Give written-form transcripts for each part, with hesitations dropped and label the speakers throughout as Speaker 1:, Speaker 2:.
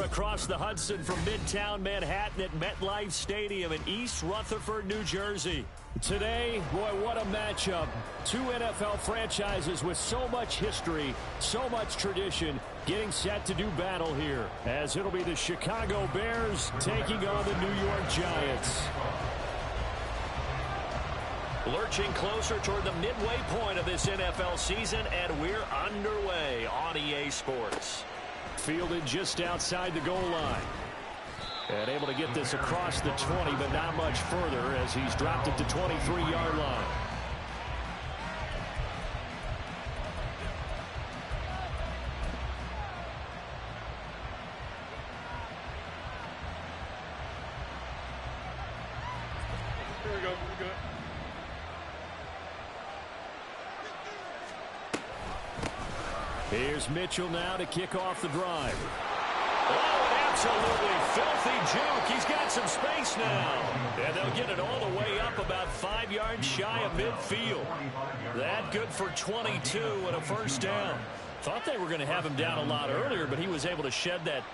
Speaker 1: across the Hudson from Midtown Manhattan at MetLife Stadium in East Rutherford, New Jersey. Today, boy, what a matchup. Two NFL franchises with so much history, so much tradition, getting set to do battle here, as it'll be the Chicago Bears taking on the New York Giants. Lurching closer toward the midway point of this NFL season, and we're underway on EA Sports. Fielded just outside the goal line. And able to get this across the 20, but not much further as he's dropped it to 23-yard line.
Speaker 2: Here we go. We're good.
Speaker 1: Here's Mitchell now to kick off the drive. Oh, an absolutely filthy juke. He's got some space now. And they'll get it all the way up about 5 yards shy of midfield. That good for 22 and a first down. Thought they were going to have him down a lot earlier, but he was able to shed that.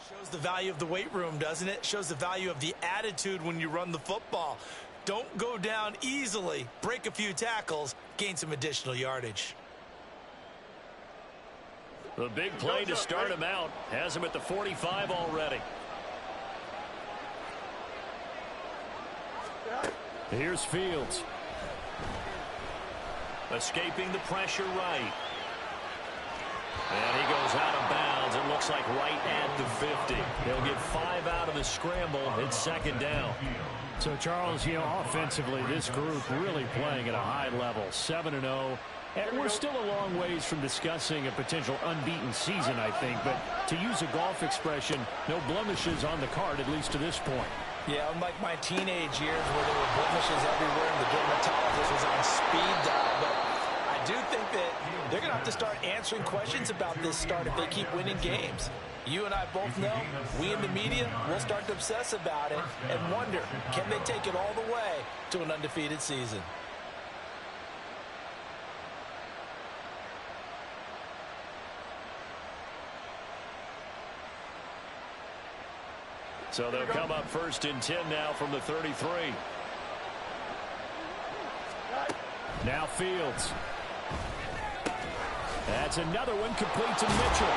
Speaker 3: Shows the value of the weight room, doesn't it? Shows the value of the attitude when you run the football. Don't go down easily. Break a few tackles. Gain some additional yardage.
Speaker 1: The big play to start him out. Has him at the 45 already. Here's Fields. Escaping the pressure right. And he goes out of bounds. It looks like right at the 50. He'll get 5 out of the scramble. It's second down.
Speaker 4: So, Charles, you know, offensively, this group really playing at a high level, 7-0. And we're still a long ways from discussing a potential unbeaten season, I think. But to use a golf expression, no blemishes on the card, at least to this point.
Speaker 3: Yeah, unlike my teenage years where there were blemishes everywhere and the dermatologist was on speed dial. But I do think that they're going to have to start answering questions about this start if they keep winning games. You and I both know, we in the media will start to obsess about it and wonder, can they take it all the way to an undefeated season?
Speaker 1: So they'll come up first and 10 now from the 33. Now Fields. That's another one complete to Mitchell.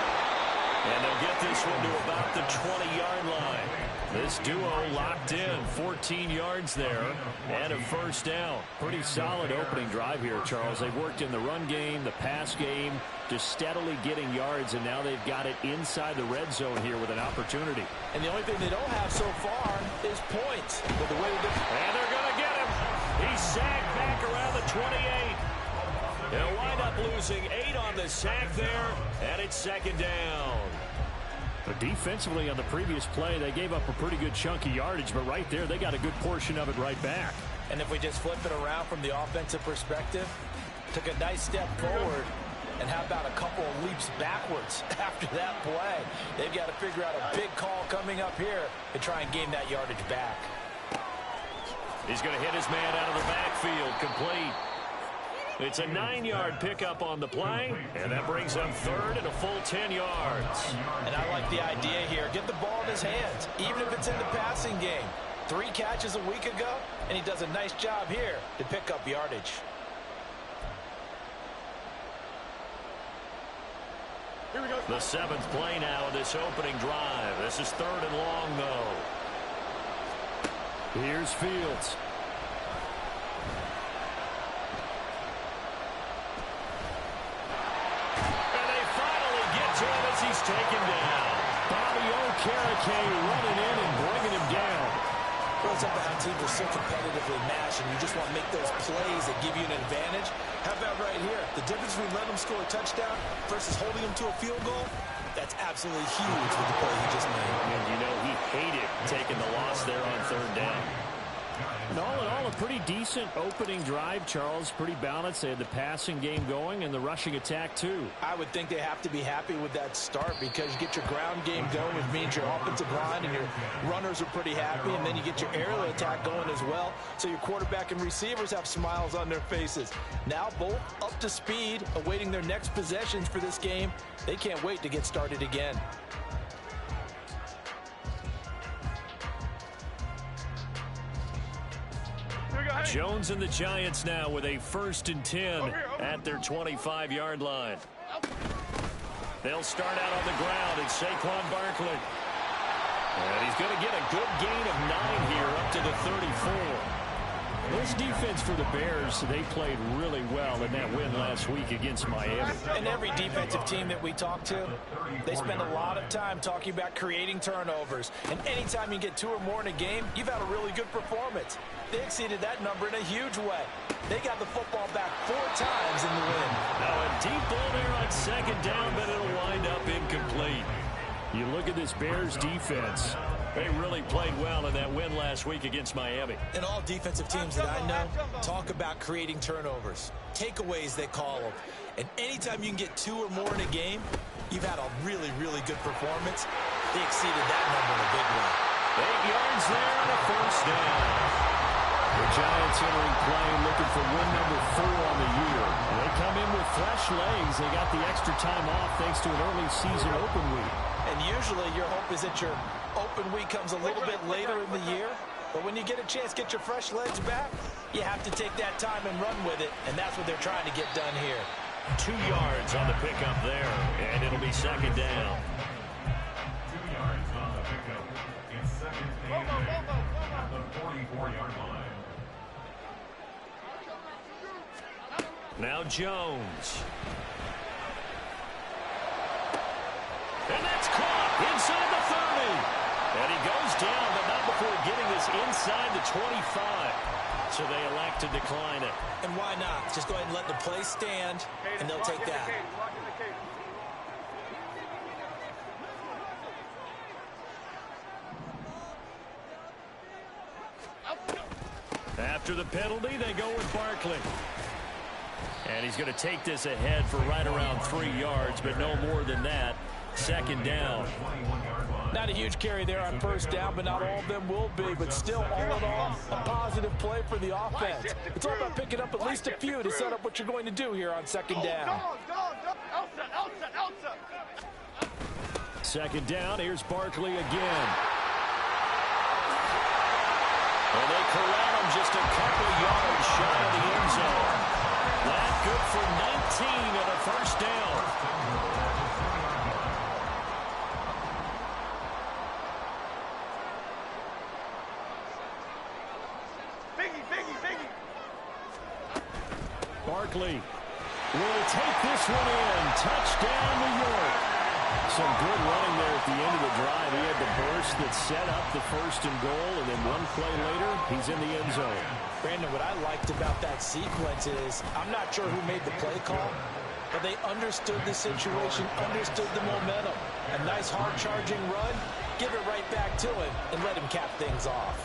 Speaker 1: And they'll get this one to about the 20-yard line. This duo locked in, 14 yards there, and a first down. Pretty solid opening drive here, Charles. They've worked in the run game, the pass game, just steadily getting yards, and now they've got it inside the red zone here with an opportunity.
Speaker 3: And the only thing they don't have so far is points. But the way
Speaker 1: and they're going to get him. He's sacked back around the 28. They'll wind up losing 8 on the sack there, and it's second down.
Speaker 4: But defensively on the previous play, they gave up a pretty good chunk of yardage, but right there, they got a good portion of it right back.
Speaker 3: And if we just flip it around from the offensive perspective, took a nice step forward, and how about a couple of leaps backwards after that play? They've got to figure out a big call coming up here to try and gain that yardage back.
Speaker 1: He's going to hit his man out of the backfield, complete. It's a 9-yard pickup on the play, and that brings up third and a full 10 yards.
Speaker 3: And I like the idea here. Get the ball in his hands, even if it's in the passing game. 3 catches a week ago, and he does a nice job here to pick up yardage.
Speaker 2: Here we go.
Speaker 1: The 7th play now of this opening drive. This is third and long, though.
Speaker 4: Here's Fields.
Speaker 1: And they finally get to him as he's taken down.
Speaker 4: Bobby Okereke running in and bringing him down.
Speaker 3: Shows up how teams are so competitively matched, and you just want to make those plays that give you an advantage. How about right here? The difference between letting them score a touchdown versus holding them to a field goal, that's absolutely huge with the play he just made.
Speaker 1: And you know he hated taking the loss there on third down.
Speaker 4: And all in all, a pretty decent opening drive, Charles. Pretty balanced. They had the passing game going and the rushing attack, too.
Speaker 3: I would think they have to be happy with that start because you get your ground game going, which means your offensive line and your runners are pretty happy, and then you get your aerial attack going as well, so your quarterback and receivers have smiles on their faces. Now both up to speed, awaiting their next possessions for this game. They can't wait to get started again.
Speaker 1: Jones and the Giants now with a 1st and 10 at their 25-yard line. They'll start out on the ground. It's Saquon Barkley. And he's going to get a good gain of 9 here up to the 34.
Speaker 4: This defense for the Bears, they played really well in that win last week against Miami.
Speaker 3: And every defensive team that we talk to, they spend a lot of time talking about creating turnovers. And anytime you get 2 or more in a game, you've had a really good performance. They exceeded that number in a huge way. They got the football back 4 times in the win.
Speaker 1: Now a deep ball there on 2nd down, but it'll wind up incomplete.
Speaker 4: You look at this Bears defense.
Speaker 1: They really played well in that win last week against Miami.
Speaker 3: And all defensive teams that I know talk about creating turnovers. Takeaways, they call them. And anytime you can get 2 or more in a game, you've had a really, really good performance. They exceeded that number in a big way.
Speaker 1: 8 yards there and a 1st down.
Speaker 4: The Giants entering play looking for win number 4 on the year. They come in with fresh legs. They got the extra time off thanks to an early season open week.
Speaker 3: And usually your hope is that your open week comes a little bit later in the year. But when you get a chance to get your fresh legs back, you have to take that time and run with it. And that's what they're trying to get done here.
Speaker 1: 2 yards on the pickup there, and it'll be 2nd down.
Speaker 5: 2 yards on the pickup. It's 2nd and 8 at the 44-yard line.
Speaker 1: Now Jones. And that's caught inside the 30. And he goes down, but not before getting this inside the 25. So they elect to decline it.
Speaker 3: And why not? Just go ahead and let the play stand, and they'll take that.
Speaker 1: After the penalty, they go with Barkley. And he's going to take this ahead for right around 3 yards, but no more than that. 2nd down.
Speaker 3: Not a huge carry there on 1st down, but not all of them will be. But still, all in all, a positive play for the offense. It's all about picking up at least a few to set up what you're going to do here on 2nd down.
Speaker 4: 2nd down, here's Barkley again.
Speaker 1: And they corral him just a couple yards shy of the end zone. That good for 19 and a 1st down.
Speaker 4: Barkley will take this one in. Touchdown, New York. Some good running there at the end of the drive. He had the burst that set up the 1st and goal, and then one play later, he's in the end zone.
Speaker 3: Brandon, what I liked about that sequence is I'm not sure who made the play call, but they understood the situation, understood the momentum. A nice hard-charging run, give it right back to him, and let him cap things off.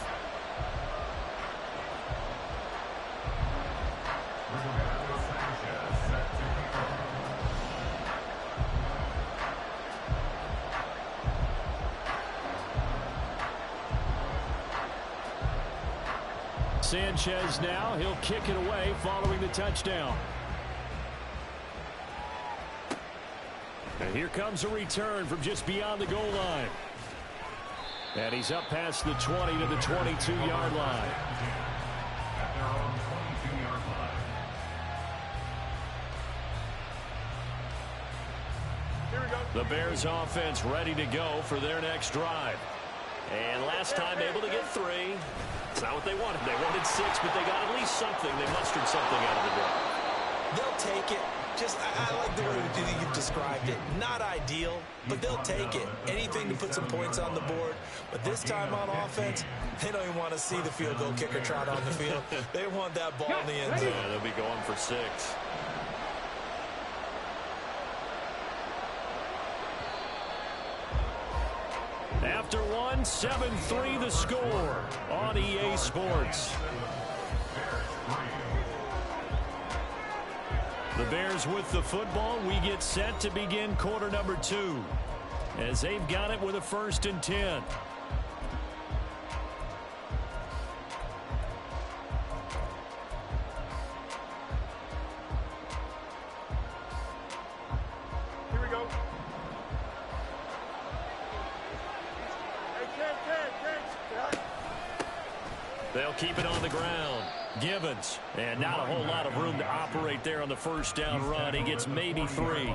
Speaker 4: Sanchez now, he'll kick it away following the touchdown. And here comes a return from just beyond the goal line. And he's up past the 20 to the 22-yard line.
Speaker 5: At their own 22-yard line.
Speaker 1: The Bears offense ready to go for their next drive. And last time able to get 3. It's not what they wanted. They wanted 6, but they got at least something. They mustered something out of the drive.
Speaker 3: They'll take it. I like the way you described it. Not ideal, but they'll take it. Anything to put some points on the board. But this time on offense, they don't even want to see the field goal kicker trot on the field. They want that ball in the end zone.
Speaker 1: Yeah, they'll be going for 6.
Speaker 4: After one, 7-3 the score on EA Sports. The Bears with the football. We get set to begin quarter number 2 as they've got it with a 1st and 10.
Speaker 2: Here we go. Hey, Ken.
Speaker 1: They'll keep it on the ground. Gibbons. And not a whole lot of room to operate there on the first down run. He gets maybe 3.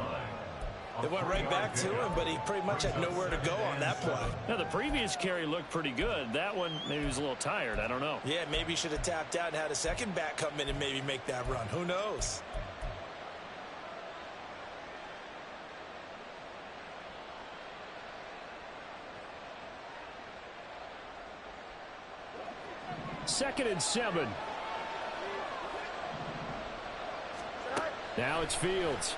Speaker 3: They went right back to him, but he pretty much had nowhere to go on that play.
Speaker 4: Now, the previous carry looked pretty good. That one, maybe he was a little tired. I don't know.
Speaker 3: Yeah, maybe he should have tapped out and had a second back come in and maybe make that run. Who knows?
Speaker 4: Second and 7. Now it's Fields.